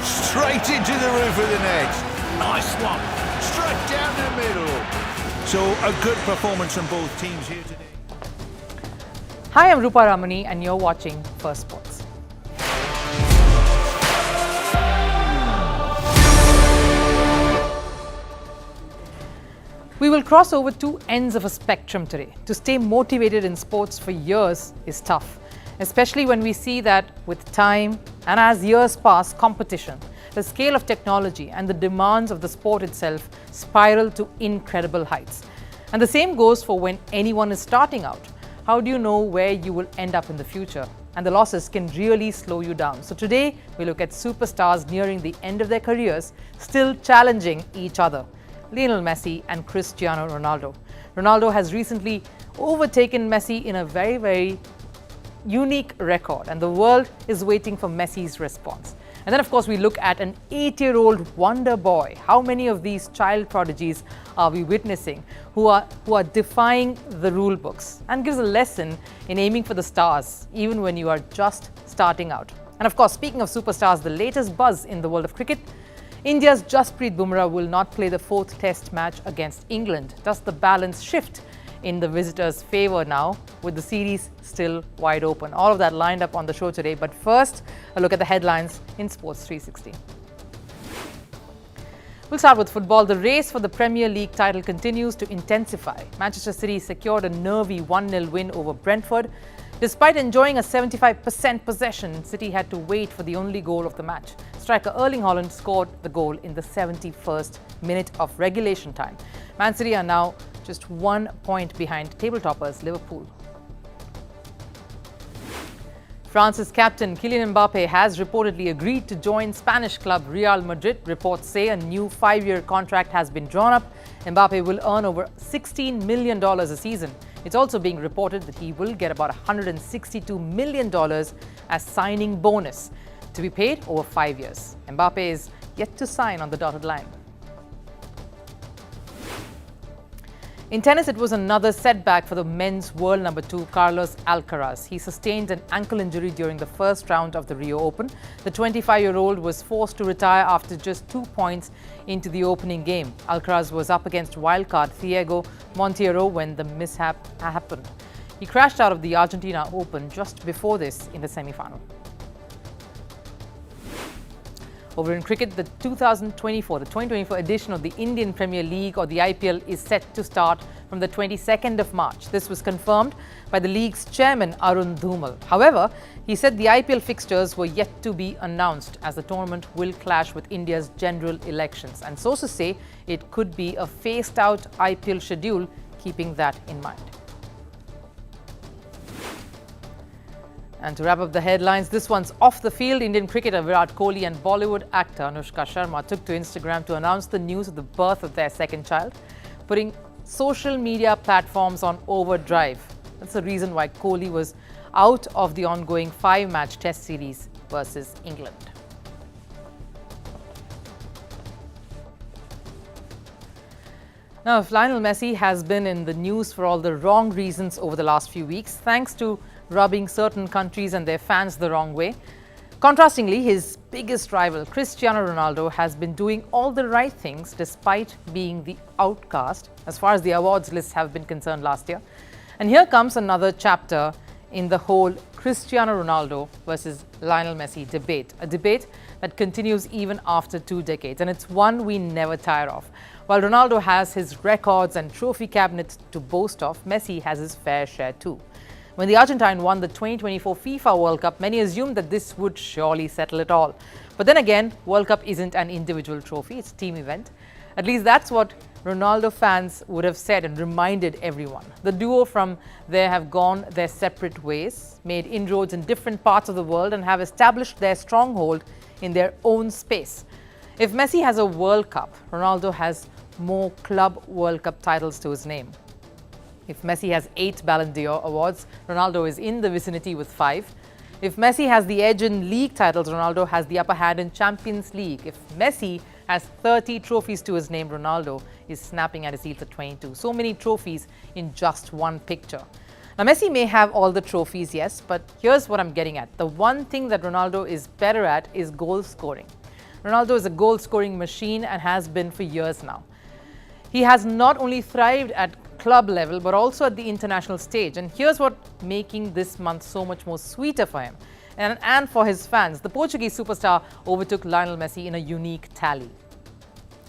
Straight into the roof of the net. Nice one. Straight down the middle. So a good performance from both teams here today. Hi, I'm Rupha Ramani and you're watching Firstpost. We will cross over two ends of a spectrum today. To stay motivated in sports for years is tough, especially when we see that with time and as years pass, competition, the scale of technology and the demands of the sport itself spiral to incredible heights. And the same goes for when anyone is starting out. How do you know where you will end up in the future? And the losses can really slow you down. So today, we look at superstars nearing the end of their careers, still challenging each other. Lionel Messi and Cristiano Ronaldo. Ronaldo has recently overtaken Messi in a very unique record, and the world is waiting for Messi's response. And then, of course, we look at an 8-year-old wonder boy. How many of these child prodigies are we witnessing who are defying the rule books, and gives a lesson in aiming for the stars, even when you are just starting out. And of course, speaking of superstars, the latest buzz in the world of cricket, India's Jasprit Bumrah will not play the 4th Test match against England. Does the balance shift in the visitors' favour now, with the series still wide open? All of that lined up on the show today. But first, a look at the headlines in Sports 360. We'll start with football. The race for the Premier League title continues to intensify. Manchester City secured a nervy 1-0 win over Brentford. Despite enjoying a 75% possession, City had to wait for the only goal of the match. Striker Erling Haaland scored the goal in the 71st minute of regulation time. Man City are now just 1 point behind table toppers Liverpool. France's captain Kylian Mbappe has reportedly agreed to join Spanish club Real Madrid. Reports say a new 5-year contract has been drawn up. Mbappe will earn over $16 million a season. It's also being reported that he will get about $162 million as signing bonus to be paid over 5 years. Mbappe is yet to sign on the dotted line. In tennis, it was another setback for the men's world number 2, Carlos Alcaraz. He sustained an ankle injury during the first round of the Rio Open. The 25-year-old was forced to retire after just 2 points into the opening game. Alcaraz was up against wildcard Thiago Monteiro when the mishap happened. He crashed out of the Argentina Open just before this in the semi-final. Over in cricket, the 2024 edition of the Indian Premier League, or the IPL, is set to start from the 22nd of March. This was confirmed by the league's chairman, Arun Dhumal. However, he said the IPL fixtures were yet to be announced, as the tournament will clash with India's general elections. And sources say it could be a phased-out IPL schedule, keeping that in mind. And to wrap up the headlines, this one's off the field. Indian cricketer Virat Kohli and Bollywood actor Anushka Sharma took to Instagram to announce the news of the birth of their second child, putting social media platforms on overdrive. That's the reason why Kohli was out of the ongoing 5-match Test series versus England. Now, Lionel Messi has been in the news for all the wrong reasons over the last few weeks, thanks to rubbing certain countries and their fans the wrong way. Contrastingly, his biggest rival, Cristiano Ronaldo, has been doing all the right things despite being the outcast as far as the awards lists have been concerned last year. And here comes another chapter in the whole Cristiano Ronaldo versus Lionel Messi debate, a debate that continues even after 2 decades, and it's one we never tire of. While Ronaldo has his records and trophy cabinet to boast of, Messi has his fair share too. When the Argentine won the 2024 FIFA World Cup, many assumed that this would surely settle it all. But then again, World Cup isn't an individual trophy, it's a team event. At least that's what Ronaldo fans would have said and reminded everyone. The duo from there have gone their separate ways, made inroads in different parts of the world, and have established their stronghold in their own space. If Messi has a World Cup, Ronaldo has more club World Cup titles to his name. If Messi has 8 Ballon d'Or awards, Ronaldo is in the vicinity with 5. If Messi has the edge in league titles, Ronaldo has the upper hand in Champions League. If Messi has 30 trophies to his name, Ronaldo is snapping at his heels at 22. So many trophies in just one picture. Now, Messi may have all the trophies, yes, but here's what I'm getting at. The one thing that Ronaldo is better at is goal scoring. Ronaldo is a goal-scoring machine and has been for years now. He has not only thrived at club level but also at the international stage. And here's what making this month so much more sweeter for him and for his fans. The Portuguese superstar overtook Lionel Messi in a unique tally.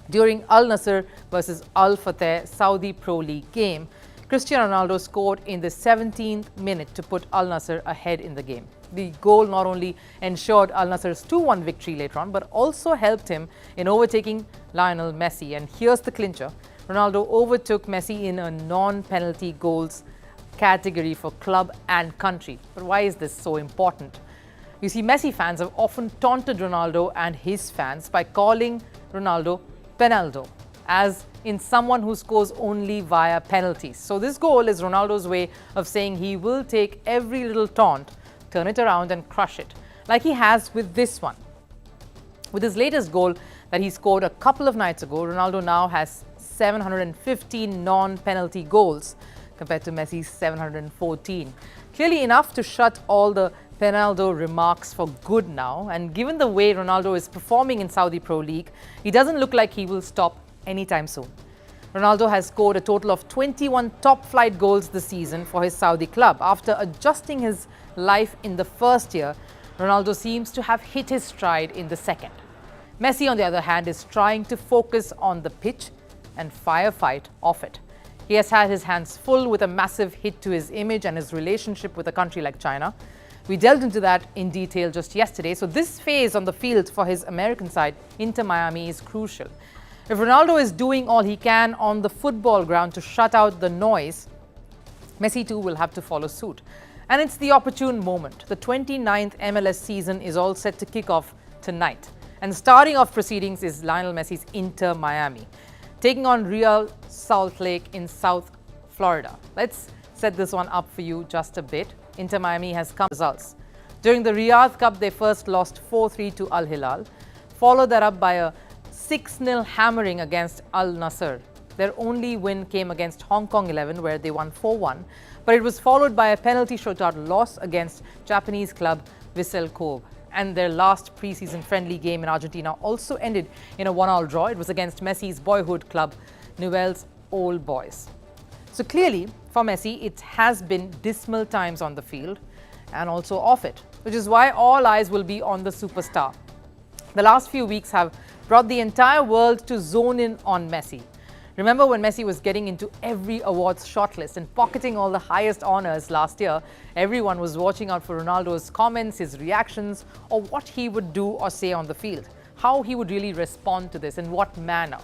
During Al Nassr versus Al Fateh Saudi Pro League game, Cristiano Ronaldo scored in the 17th minute to put Al Nassr ahead in the game. The goal not only ensured Al Nassr's 2-1 victory later on, but also helped him in overtaking Lionel Messi. And here's the clincher. Ronaldo overtook Messi in a non-penalty goals category for club and country. But why is this so important? You see, Messi fans have often taunted Ronaldo and his fans by calling Ronaldo Penaldo, as in someone who scores only via penalties. So this goal is Ronaldo's way of saying he will take every little taunt, turn it around and crush it, like he has with this one. With his latest goal that he scored a couple of nights ago, Ronaldo now has 715 non-penalty goals compared to Messi's 714. Clearly enough to shut all the Penaldo remarks for good now. And given the way Ronaldo is performing in Saudi Pro League, he doesn't look like he will stop anytime soon. Ronaldo has scored a total of 21 top-flight goals this season for his Saudi club. After adjusting his life in the first year, Ronaldo seems to have hit his stride in the second. Messi, on the other hand, is trying to focus on the pitch and firefight off it. He has had his hands full with a massive hit to his image and his relationship with a country like China. We delved into that in detail just yesterday. So this phase on the field for his American side, Inter Miami, is crucial. If Ronaldo is doing all he can on the football ground to shut out the noise, Messi too will have to follow suit. And it's the opportune moment. The 29th MLS season is all set to kick off tonight. And starting off proceedings is Lionel Messi's Inter Miami, taking on Real Salt Lake in South Florida. Let's set this one up for you just a bit. Inter Miami has come results. During the Riyadh Cup, they first lost 4-3 to Al Hilal, followed that up by a 6-0 hammering against Al Nassr. Their only win came against Hong Kong 11, where they won 4-1, but it was followed by a penalty shootout loss against Japanese club Vissel Kobe. And their last preseason friendly game in Argentina also ended in a 1-1 draw. It was against Messi's boyhood club, Newell's Old Boys. So clearly, for Messi, it has been dismal times on the field and also off it, which is why all eyes will be on the superstar. The last few weeks have brought the entire world to zone in on Messi. Remember when Messi was getting into every awards shortlist and pocketing all the highest honors last year? Everyone was watching out for Ronaldo's comments, his reactions, or what he would do or say on the field, how he would really respond to this, in what manner.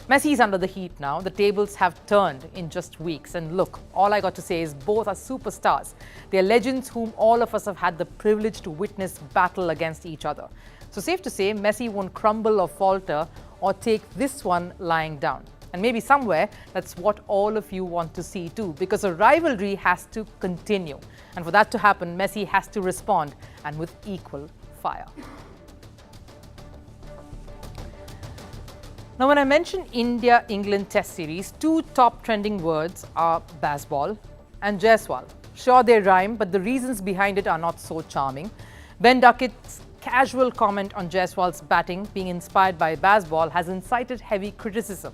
Messi is under the heat now. The tables have turned in just weeks. And look, all I got to say is both are superstars. They are legends whom all of us have had the privilege to witness battle against each other. So safe to say, Messi won't crumble or falter or take this one lying down. And maybe somewhere, that's what all of you want to see too, because a rivalry has to continue. And for that to happen, Messi has to respond, and with equal fire. Now, when I mention India-England Test Series, two top trending words are baseball and Jaiswal. Sure, they rhyme, but the reasons behind it are not so charming. Ben Duckett's casual comment on Jaiswal's batting being inspired by baseball has incited heavy criticism.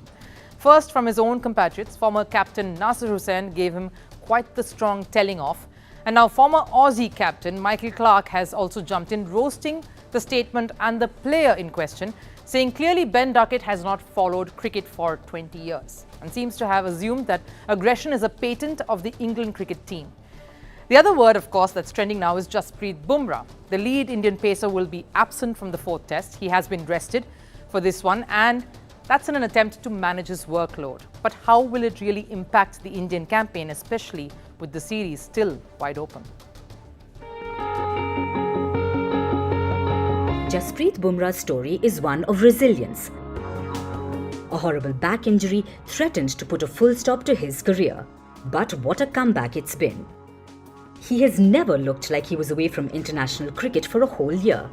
First, from his own compatriots, former captain Nassr gave him quite the strong telling off. And now former Aussie captain Michael Clarke has also jumped in, roasting the statement and the player in question, saying clearly Ben Duckett has not followed cricket for 20 years and seems to have assumed that aggression is a patent of the England cricket team. The other word, of course, that's trending now is Jasprit Bumrah. The lead Indian pacer will be absent from the fourth test. He has been rested for this one, and that's in an attempt to manage his workload. But how will it really impact the Indian campaign, especially with the series still wide open? Jasprit Bumrah's story is one of resilience. A horrible back injury threatened to put a full stop to his career. But what a comeback it's been. He has never looked like he was away from international cricket for a whole year.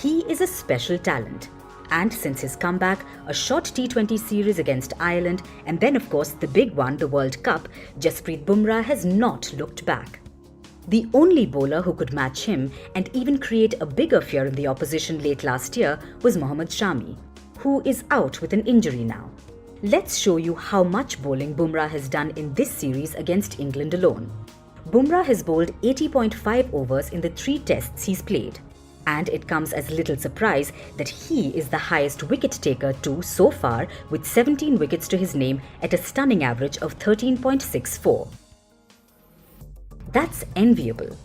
He is a special talent. And since his comeback, a short T20 series against Ireland, and then of course the big one, the World Cup, Jasprit Bumrah has not looked back. The only bowler who could match him and even create a bigger fear in the opposition late last year was Mohammad Shami, who is out with an injury now. Let's show you how much bowling Bumrah has done in this series against England alone. Bumrah has bowled 80.5 overs in the 3 tests he's played. And it comes as little surprise that he is the highest wicket taker too so far, with 17 wickets to his name at a stunning average of 13.64. That's enviable.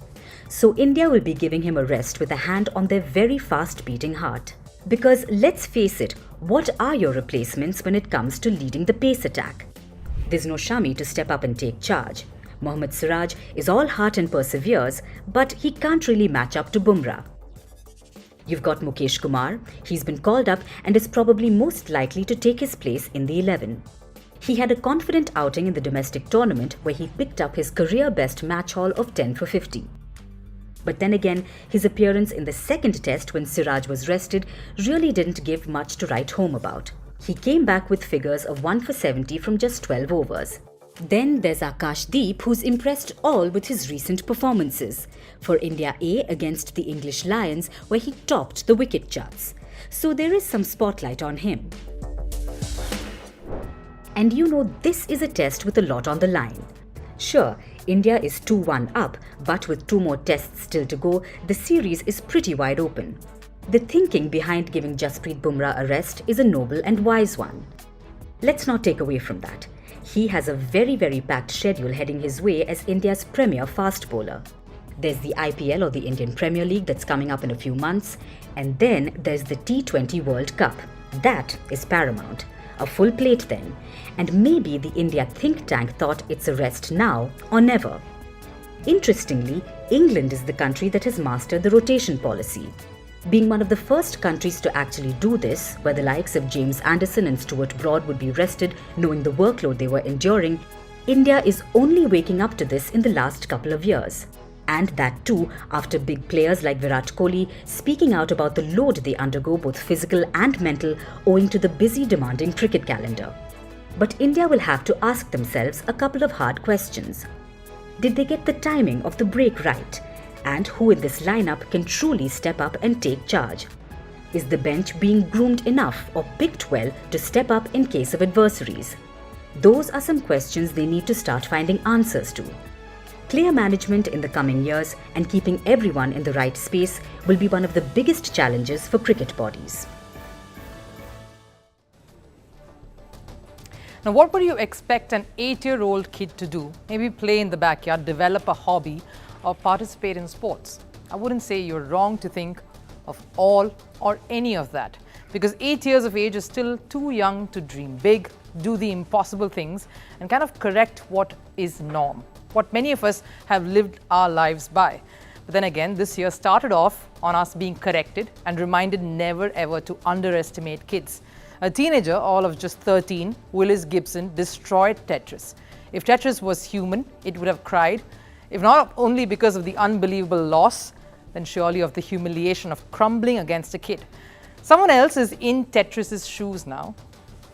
So India will be giving him a rest with a hand on their very fast beating heart. Because let's face it, what are your replacements when it comes to leading the pace attack? There's no Shami to step up and take charge. Mohammad Siraj is all heart and perseveres, but he can't really match up to Bumrah. You've got Mukesh Kumar. He's been called up and is probably most likely to take his place in the 11. He had a confident outing in the domestic tournament where he picked up his career best match haul of 10 for 50. But then again, his appearance in the second test when Siraj was rested really didn't give much to write home about. He came back with figures of 1 for 70 from just 12 overs. Then there's Akashdeep, who's impressed all with his recent performances. For India A against the English Lions, where he topped the wicket charts. So there is some spotlight on him. And you know, this is a test with a lot on the line. Sure, India is 2-1 up, but with 2 more tests still to go, the series is pretty wide open. The thinking behind giving Jasprit Bumrah a rest is a noble and wise one. Let's not take away from that. He has a very packed schedule heading his way as India's premier fast bowler. There's the IPL or the Indian Premier League that's coming up in a few months, and then there's the T20 World Cup. That is paramount. A full plate then. And maybe the India think tank thought it's a rest now or never. Interestingly, England is the country that has mastered the rotation policy. Being one of the first countries to actually do this, where the likes of James Anderson and Stuart Broad would be rested knowing the workload they were enduring, India is only waking up to this in the last couple of years. And that too after big players like Virat Kohli speaking out about the load they undergo both physical and mental owing to the busy demanding cricket calendar. But India will have to ask themselves a couple of hard questions. Did they get the timing of the break right? And who in this lineup can truly step up and take charge? Is the bench being groomed enough or picked well to step up in case of adversaries? Those are some questions they need to start finding answers to. Clear management in the coming years and keeping everyone in the right space will be one of the biggest challenges for cricket bodies. Now, what would you expect an 8-year-old kid to do? Maybe play in the backyard, develop a hobby, or participate in sports? I wouldn't say you're wrong to think of all or any of that, because 8 years of age is still too young to dream big, do the impossible things, and kind of correct what is norm, what many of us have lived our lives by. But then again, this year started off on us being corrected and reminded never ever to underestimate kids. A teenager, all of just 13, Willis Gibson, destroyed Tetris. If Tetris was human, it would have cried, if not only because of the unbelievable loss, then surely of the humiliation of crumbling against a kid. Someone else is in Tetris's shoes now.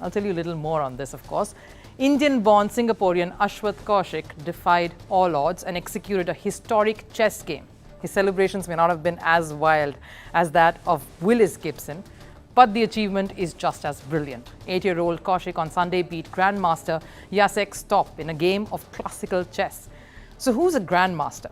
I'll tell you a little more on this, of course. Indian-born Singaporean Ashwath Kaushik defied all odds and executed a historic chess game. His celebrations may not have been as wild as that of Willis Gibson, but the achievement is just as brilliant. 8-year-old Kaushik on Sunday beat Grandmaster Jacek Stop in a game of classical chess. So who's a Grandmaster?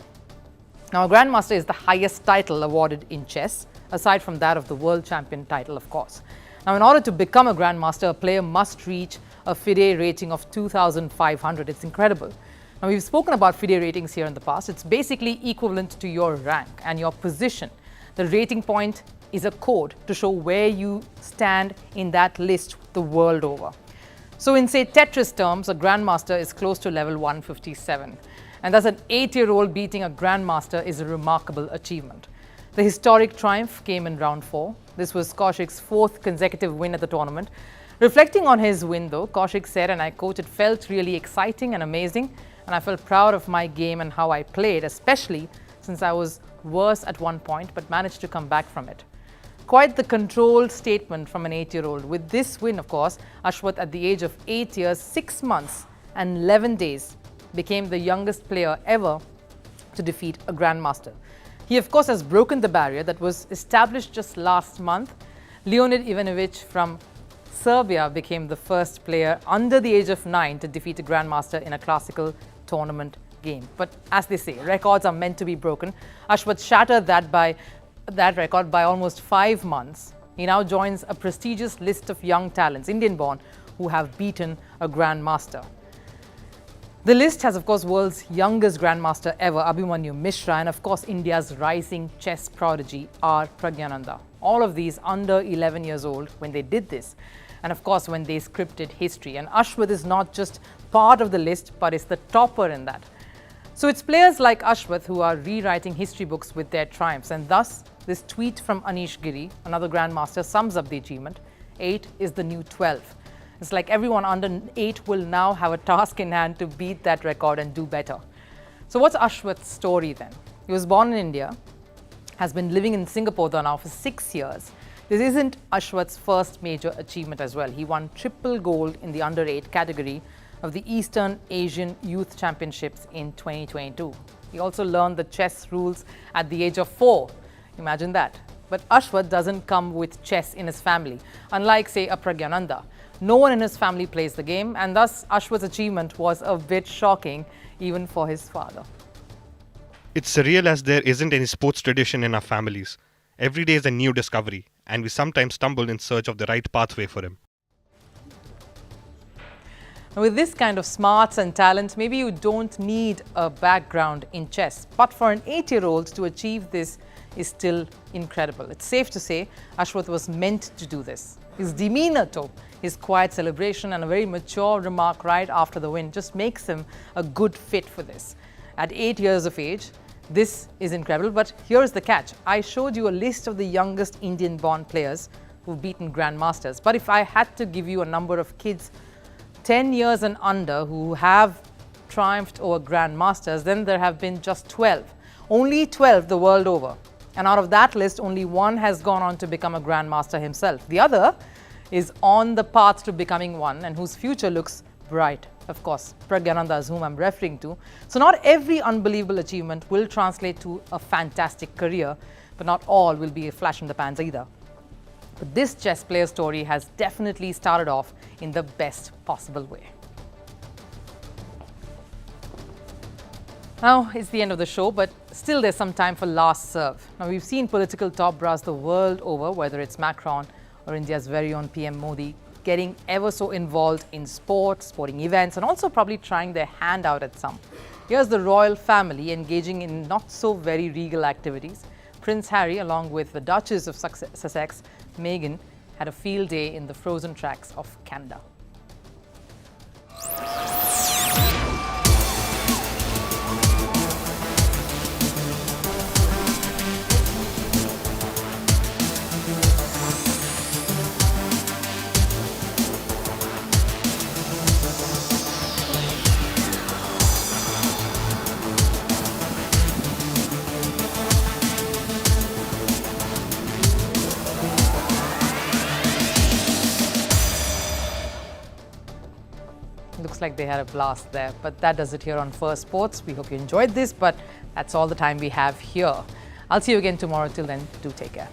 Now, a Grandmaster is the highest title awarded in chess, aside from that of the World Champion title, of course. Now, in order to become a Grandmaster, a player must reach a FIDE rating of 2,500. It's incredible. Now, we've spoken about FIDE ratings here in the past. It's basically equivalent to your rank and your position. The rating point is a code to show where you stand in that list the world over. So in, say, Tetris terms, a Grandmaster is close to level 157. And thus an 8-year-old beating a Grandmaster is a remarkable achievement. The historic triumph came in round 4. This was Kaushik's 4th consecutive win at the tournament. Reflecting on his win though, Kaushik said, and I quote, "It felt really exciting and amazing, and I felt proud of my game and how I played, especially since I was worse at one point but managed to come back from it." Quite the controlled statement from an 8-year-old. With this win, of course, Ashwath at the age of 8 years, 6 months and 11 days became the youngest player ever to defeat a grandmaster. He, of course, has broken the barrier that was established just last month. Leonid Ivanovic from Serbia became the first player under the age of 9 to defeat a grandmaster in a classical tournament game. But as they say, records are meant to be broken. Ashwath shattered that record by almost 5 months. He now joins a prestigious list of young talents, Indian-born, who have beaten a grandmaster. The list has, of course, world's youngest grandmaster ever, Abhimanyu Mishra, and of course, India's rising chess prodigy, R. Pragyananda. All of these under 11 years old when they did this, and of course, when they scripted history. And Ashwath is not just part of the list, but is the topper in that. So it's players like Ashwath who are rewriting history books with their triumphs, and thus this tweet from Anish Giri, another grandmaster, sums up the achievement. 8 is the new 12. It's like everyone under 8 will now have a task in hand to beat that record and do better. So what's Ashwath's story then? He was born in India, has been living in Singapore though now for 6 years. This isn't Ashwath's first major achievement as well. He won triple gold in the under 8 category of the Eastern Asian Youth Championships in 2022. He also learned the chess rules at the age of 4. Imagine that. But Ashwath doesn't come with chess in his family, unlike, say, a Pragyananda. No one in his family plays the game, and thus Ashwath's achievement was a bit shocking even for his father. It's surreal as there isn't any sports tradition in our families. Every day is a new discovery, and we sometimes stumble in search of the right pathway for him. With this kind of smarts and talent, maybe you don't need a background in chess. But for an 8-year-old to achieve this is still incredible. It's safe to say Ashwath was meant to do this. His demeanor, though, his quiet celebration and a very mature remark right after the win just makes him a good fit for this. At 8 years of age, this is incredible. But here's the catch. I showed you a list of the youngest Indian-born players who've beaten grandmasters. But if I had to give you a number of kids 10 years and under who have triumphed over grandmasters, then there have been just 12. Only 12 the world over. And out of that list, only one has gone on to become a grandmaster himself. The other is on the path to becoming one and whose future looks bright. Of course, Pragyananda is whom I'm referring to. So not every unbelievable achievement will translate to a fantastic career, but not all will be a flash in the pans either. But this chess player story has definitely started off in the best possible way. Now, it's the end of the show, but still there's some time for last serve. Now, we've seen political top brass the world over, whether it's Macron or India's very own PM Modi, getting ever so involved in sports, sporting events, and also probably trying their hand out at some. Here's the royal family engaging in not so very regal activities. Prince Harry, along with the Duchess of Sussex, Meghan, had a field day in the frozen tracks of Canada. Looks like they had a blast there, but that does it here on Firstpost. We hope you enjoyed this, but that's all the time we have here. I'll see you again tomorrow. Till then, do take care.